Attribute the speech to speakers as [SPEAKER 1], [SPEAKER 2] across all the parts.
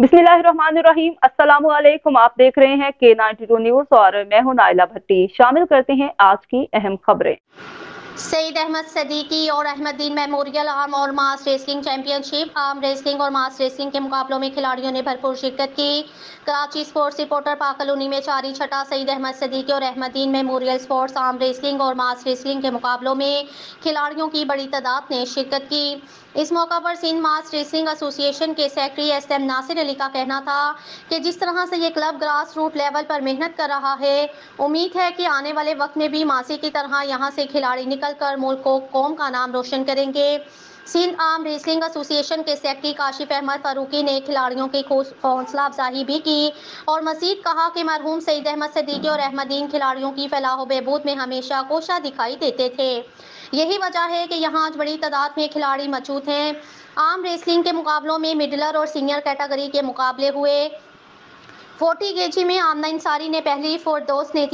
[SPEAKER 1] बिस्मिल्लाहिर्रहमानिर्रहीम। अस्सलाम वालेकुम। आप देख रहे हैं K92 न्यूज़ और मैं हूं नाइला भट्टी। शामिल करते हैं आज की अहम खबरें।
[SPEAKER 2] सईद अहमद सदीकी और अहमदीन मेमोरियल आर्म और मास रेसलिंग चैंपियनशिप आर्म रेसलिंग और मास रेसलिंग के मुकाबलों में खिलाड़ियों ने भरपूर शिरकत की। कराची स्पोर्ट्स रिपोर्टर पाक कॉलोनी में जारी छठा सईद अहमद सदीकी और Ahmadin memorial sports arm wrestling और मास रेसलिंग के मुकाबलों में खिलाड़ियों की बड़ी तादाद ने शिरकत की। इस मौका पर सिंध मास रेसलिंग एसोसिएशन के सेक्रेटरी SM नासिर अली का कहना था कि जिस तरह से ये क्लब ग्रास रूट लेवल पर मेहनत कर रहा है, उम्मीद है कि आने वाले वक्त में भी मासी की तरह यहाँ से खिलाड़ी निकलकर मुल्क को कौम का नाम रोशन करेंगे। सिंध आर्म रेसलिंग एसोसिएशन के सेक्रेटरी काशिफ अहमद फारूकी ने खिलाड़ियों की हौसला अफजाई भी की और मजीद कहा कि मरहूम सईद अहमद सदीकी और अहमदीन खिलाड़ियों की फलाह बहबूद में हमेशा कोशा दिखाई देते थे। यही वजह है कि यहाँ आज बड़ी तादाद में खिलाड़ी मौजूद हैं। आर्म रेसलिंग के मुकाबलों में मिडलर और सीनियर कैटेगरी के मुकाबले हुए। 40 केजी में आमना इंसारी ने पहली, फोरदौस ने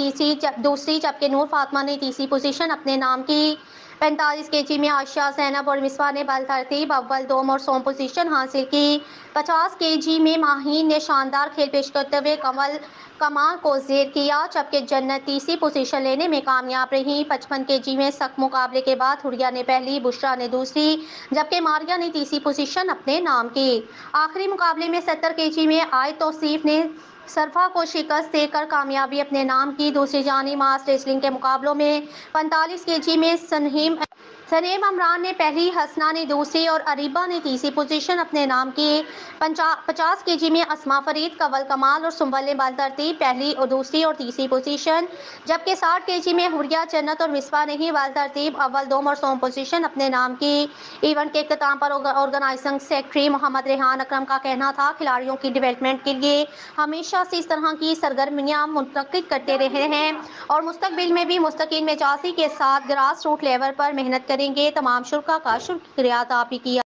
[SPEAKER 2] दूसरी जबकि नूर फातमा ने तीसरी पोजीशन अपने नाम की। 45 केजी में आयशा, ज़ैनब और मिसबा ने बल तरतीब अव्वल, दोम और सोम पोजीशन हासिल की। 50 केजी में माहीन ने शानदार खेल पेश करते हुए कमाल को जेर किया, जबकि जन्नत तीसरी पोजीशन लेने में कामयाब रही। 55 केजी में सख्त मुकाबले के बाद हुरिया ने पहली, बुशरा ने दूसरी जबकि मारिया ने तीसरी पोजीशन अपने नाम की। आखिरी मुकाबले में 70 केजी में आय तौसीफ ने सरफा को शिकस्त देकर कामयाबी अपने नाम की। दूसरी जानी मास रेसलिंग के मुकाबलों में 45 केजी में सनेम अमरान ने पहली, हसना ने दूसरी और अरीबा ने तीसरी पोजीशन अपने नाम की। 50 केजी में अस्मा फरीद, कवल कमाल और सुंबल ने बल तरतीब पहली और दूसरी और तीसरी पोजीशन, जबकि 60 केजी में हुरिया, जन्नत और मिसबा ने ही बल तरतीब अव्वल, दोम और सोम पोजीशन अपने नाम की। इवेंट के इख्तिताम पर ऑर्गेनाइजिंग सेक्रेटरी मोहम्मद रेहान अकरम का कहना था, खिलाड़ियों की डेवलपमेंट के लिए हमेशा से इस तरह की सरगर्मियां मुनक़िद करते रहे हैं और मुस्तकबिल में भी मुस्तकिल मिजाजी के साथ ग्रास रूट लेवल पर मेहनत करेंगे। तमाम शुरका का शुक्रिया अदा भी किया।